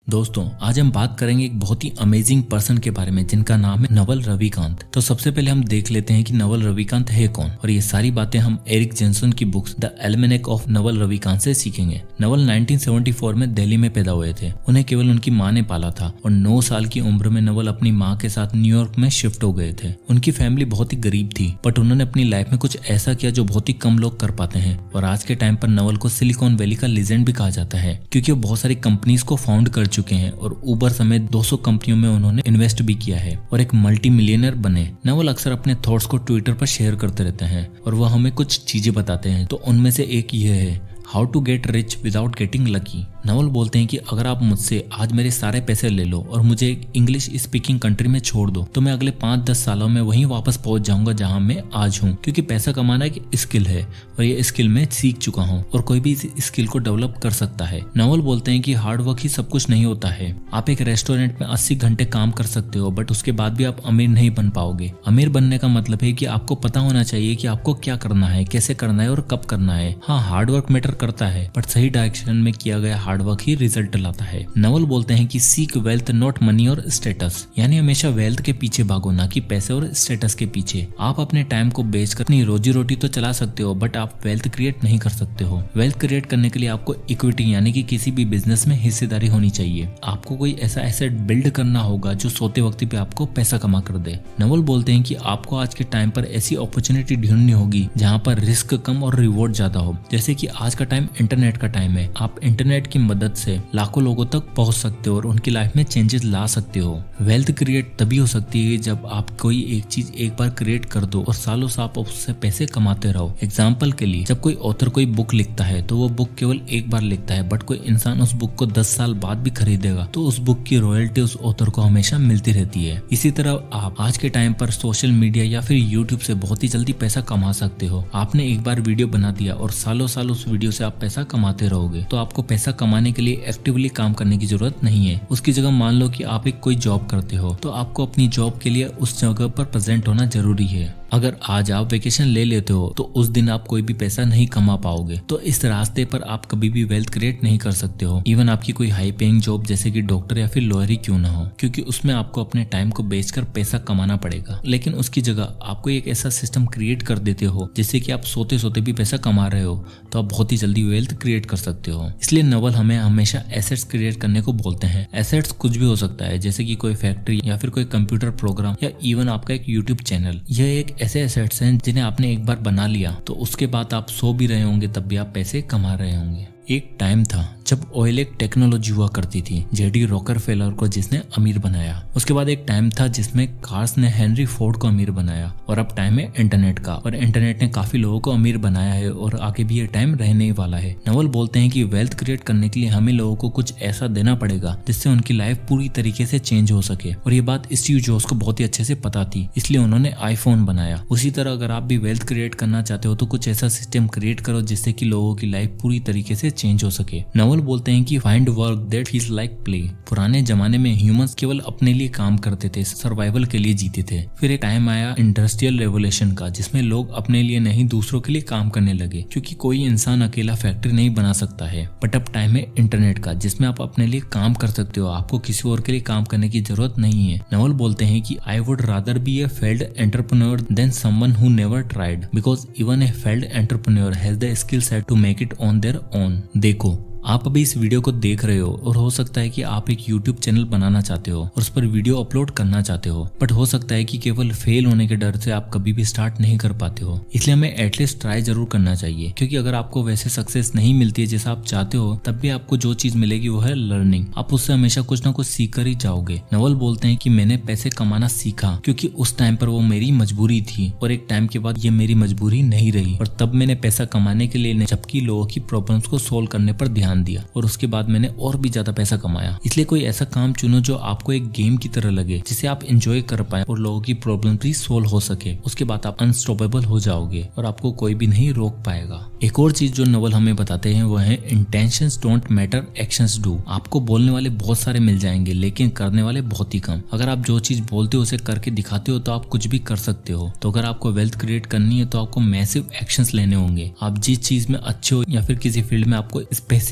दोस्तों आज हम बात करेंगे एक बहुत ही अमेजिंग पर्सन के बारे में जिनका नाम है नवल रविकांत। तो सबसे पहले हम देख लेते हैं कि नवल रविकांत है कौन, और ये सारी बातें हम एरिक जेंसन की books the almanack of Naval Ravikant से सीखेंगे। नवल 1974 में दिल्ली में पैदा हुए थे। उन्हें केवल उनकी माँ ने पाला था और 9 साल की उम्र में नवल अपनी माँ के साथ न्यूयॉर्क में शिफ्ट हो गए थे। उनकी फैमिली बहुत ही गरीब थी, बट उन्होंने अपनी लाइफ में कुछ ऐसा किया जो बहुत ही कम लोग कर पाते हैं। और आज के टाइम पर नवल को सिलिकॉन वैली का लीजेंड भी कहा जाता है, क्योंकि वो बहुत सारी कंपनीज को फाउंड कर चुके हैं और उबर समेत 200 कंपनियों में उन्होंने इन्वेस्ट भी किया है और एक मल्टी मिलियनर बने। नवल अक्सर अपने थॉट्स को ट्विटर पर शेयर करते रहते हैं और वह हमें कुछ चीजें बताते हैं। तो उनमें से एक यह है, how to get rich without getting lucky. Naval बोलते हैं कि अगर आप मुझसे आज मेरे सारे पैसे ले लो और मुझे एक इंग्लिश स्पीकिंग कंट्री में छोड़ दो, तो मैं अगले 5-10 सालों में वहीं वापस पहुंच जाऊंगा जहां मैं आज हूं, क्योंकि पैसा कमाना एक स्किल है और ये स्किल मैं सीख चुका हूं और कोई भी इस स्किल को डेवलप कर सकता है। नवल बोलते हैं कि हार्ड वर्क ही सब कुछ नहीं होता है। आप एक रेस्टोरेंट में 80 घंटे काम कर सकते हो, बट उसके बाद भी आप अमीर नहीं बन पाओगे। अमीर बनने का मतलब है कि आपको पता होना चाहिए कि आपको क्या करना है, कैसे करना है और कब करना है। हाँ, हार्ड वर्क मैटर करता है, बट सही डायरेक्शन में किया गया हार्ड वर्क ही रिजल्ट लाता है। नवल बोलते हैं कि सीक वेल्थ नॉट मनी और स्टेटस, यानी हमेशा वेल्थ के पीछे भागो, ना कि पैसे और स्टेटस के पीछे। आप अपने टाइम को बेचकर अपनी रोजी रोटी तो चला सकते हो, बट आप वेल्थ क्रिएट नहीं कर सकते हो। वेल्थ क्रिएट करने के लिए आपको इक्विटी यानी कि किसी भी बिजनेस में हिस्सेदारी होनी चाहिए। आपको कोई ऐसा एसेट बिल्ड करना होगा जो सोते वक्त पे आपको पैसा कमा कर दे। नवल बोलते हैं कि आपको आज के टाइम पर ऐसी अपॉर्चुनिटी ढूंढनी होगी जहाँ पर रिस्क कम और रिवॉर्ड ज्यादा हो। जैसे कि आज का टाइम इंटरनेट का टाइम है। आप इंटरनेट की मदद से लाखों लोगों तक पहुंच सकते हो और उनकी लाइफ में चेंजेस ला सकते हो। वेल्थ क्रिएट तभी हो सकती है जब आप कोई एक चीज एक बार क्रिएट कर दो और सालों साल आप उससे पैसे कमाते रहो। एग्जाम्पल के लिए, जब कोई ऑथर कोई बुक लिखता है तो वो बुक केवल एक बार लिखता है, बट कोई इंसान उस बुक को 10 साल बाद भी खरीदेगा तो उस बुक की रॉयल्टी उस ऑथर को हमेशा मिलती रहती है। इसी तरह आप आज के टाइम पर सोशल मीडिया या फिर यूट्यूब से बहुत ही जल्दी पैसा कमा सकते हो। आपने एक बार वीडियो बना दिया और सालों साल उस वीडियो से आप पैसा कमाते रहोगे, तो आपको पैसा कमाने के लिए एक्टिवली काम करने की जरूरत नहीं है। उसकी जगह मान लो कि आप एक कोई जॉब करते हो, तो आपको अपनी जॉब के लिए उस जगह पर प्रेजेंट होना जरूरी है। अगर आज आप वेकेशन ले लेते हो तो उस दिन आप कोई भी पैसा नहीं कमा पाओगे। तो इस रास्ते पर आप कभी भी वेल्थ क्रिएट नहीं कर सकते हो, इवन आपकी कोई हाई पेइंग जॉब जैसे कि डॉक्टर या फिर लॉयर ही क्यों ना हो, क्योंकि उसमें आपको अपने टाइम को बेचकर पैसा कमाना पड़ेगा। लेकिन उसकी जगह आपको एक ऐसा सिस्टम क्रिएट कर देते हो जिससे कि आप सोते सोते भी पैसा कमा रहे हो, तो आप बहुत ही जल्दी वेल्थ क्रिएट कर सकते हो। इसलिए नवल हमें हमेशा एसेट्स क्रिएट करने को बोलते हैं। एसेट्स कुछ भी हो सकता है, जैसे कि कोई फैक्ट्री या फिर कोई कंप्यूटर प्रोग्राम या इवन आपका एक यूट्यूब चैनल। यह एक ऐसे एसेट्स हैं जिन्हें आपने एक बार बना लिया तो उसके बाद आप सो भी रहे होंगे तब भी आप पैसे कमा रहे होंगे। एक टाइम था जब ऑयल एक टेक्नोलॉजी हुआ करती थी, जेडी रॉकरफेलर को जिसने अमीर बनाया। उसके बाद एक टाइम था जिसमें कार्स ने हेनरी फोर्ड को अमीर बनाया, और अब टाइम है इंटरनेट का, और इंटरनेट ने काफी लोगों को अमीर बनाया है और आगे भी ये टाइम रहने ही वाला है। नवल बोलते हैं कि वेल्थ क्रिएट करने के लिए हमें लोगों को कुछ ऐसा देना पड़ेगा जिससे उनकी लाइफ पूरी तरीके से चेंज हो सके, और ये बात स्टीव जॉब्स को बहुत ही अच्छे से पता थी, इसलिए उन्होंने आईफोन बनाया। उसी तरह अगर आप भी वेल्थ क्रिएट करना चाहते हो तो कुछ ऐसा सिस्टम क्रिएट करो जिससे कि लोगों की लाइफ पूरी तरीके से चेंज हो सके। नवल बोलते हैं कि find work that feels like play. पुराने जमाने में ह्यूमंस केवल अपने लिए काम करते थे, सर्वाइवल के लिए जीते थे। फिर एक टाइम आया इंडस्ट्रियल रेवोल्यूशन का, जिसमें लोग अपने लिए नहीं दूसरों के लिए काम करने लगे, क्योंकि कोई इंसान अकेला फैक्ट्री नहीं बना सकता है। बट अब टाइम है इंटरनेट का, जिसमें आप अपने लिए काम कर सकते हो, आपको किसी और के लिए काम करने की जरूरत नहीं है। नवल बोलते हैं कि I would rather be a failed entrepreneur than someone who never tried, because even a failed entrepreneur has the skill set to make it on their own. देखो, आप अभी इस वीडियो को देख रहे हो और हो सकता है कि आप एक YouTube चैनल बनाना चाहते हो और उस पर वीडियो अपलोड करना चाहते हो, बट हो सकता है कि केवल फेल होने के डर से आप कभी भी स्टार्ट नहीं कर पाते हो। इसलिए हमें एटलीस्ट ट्राई जरूर करना चाहिए, क्योंकि अगर आपको वैसे सक्सेस नहीं मिलती है जैसा आप चाहते हो, तब भी आपको जो चीज मिलेगी वो है लर्निंग। आप उससे हमेशा कुछ ना कुछ सीख कर ही जाओगे। नवल बोलते हैं कि मैंने पैसे कमाना सीखा क्योंकि उस टाइम पर वो मेरी मजबूरी थी, और एक टाइम के बाद ये मेरी मजबूरी नहीं रही, और तब मैंने पैसा कमाने के लिए जबकि लोगों की प्रॉब्लम्स को सोल्व करने पर ध्यान दिया, और उसके बाद मैंने और भी ज्यादा पैसा कमाया। इसलिए कोई ऐसा काम चुनो जो आपको एक गेम की तरह लगे, जिसे आप एंजॉय कर पाए और लोगों की प्रॉब्लम भी सोल्व हो सके। उसके बाद आप अनस्टॉपेबल हो जाओगे और आपको कोई भी नहीं रोक पाएगा। एक और चीज जो नवल हमें बताते हैं वो है intentions don't matter, actions do. आपको बोलने वाले बहुत सारे मिल जाएंगे, लेकिन करने वाले बहुत ही कम। अगर आप जो चीज बोलते हो उसे करके दिखाते हो तो आप कुछ भी कर सकते हो। तो अगर आपको वेल्थ क्रिएट करनी है तो आपको मैसिव एक्शंस लेने होंगे। आप जिस चीज में अच्छे हो या फिर किसी फील्ड में आपको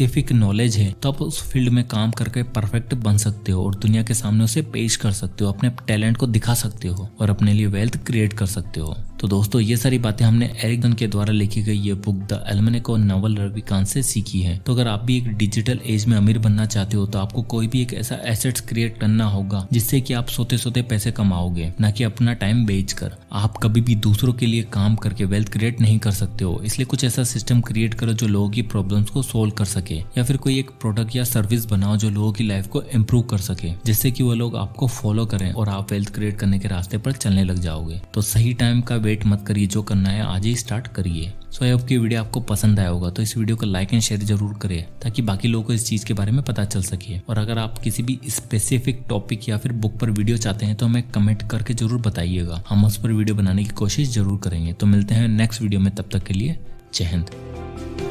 स्पेसिफिक नॉलेज है तो आप उस फील्ड में काम करके परफेक्ट बन सकते हो और दुनिया के सामने उसे पेश कर सकते हो, अपने टैलेंट को दिखा सकते हो और अपने लिए वेल्थ क्रिएट कर सकते हो। तो दोस्तों ये सारी बातें हमने एरिक जॉनसन के द्वारा लिखी गई ये book the almanack of Naval Ravikant से सीखी है। तो अगर आप भी एक डिजिटल एज में अमीर बनना चाहते हो तो आपको कोई भी एक ऐसा एसेट्स क्रिएट करना होगा जिससे कि आप सोते सोते पैसे कमाओगे, ना कि अपना टाइम बेचकर। आप कभी भी दूसरों के लिए काम करके वेल्थ क्रिएट नहीं कर सकते हो, इसलिए कुछ ऐसा सिस्टम क्रिएट करो जो लोगों की प्रॉब्लम्स को सोल्व कर सके, या फिर कोई एक प्रोडक्ट या सर्विस बनाओ जो लोगों की लाइफ को इम्प्रूव कर सके, जिससे कि वो लोग आपको फॉलो करें और आप वेल्थ क्रिएट करने के रास्ते पर चलने लग जाओगे। तो सही टाइम का वेट मत करिए, जो करना है आज ही स्टार्ट करिए। सो आई होप कि वीडियो आपको पसंद आया होगा, तो इस वीडियो को लाइक एंड शेयर जरूर करें ताकि बाकी लोगों को इस चीज के बारे में पता चल सके। और अगर आप किसी भी स्पेसिफिक टॉपिक या फिर बुक पर वीडियो चाहते हैं तो हमें कमेंट करके जरूर बताइएगा, हम उस पर वीडियो बनाने की कोशिश जरूर करेंगे। तो मिलते हैं नेक्स्ट वीडियो में, तब तक के लिए जय हिंद।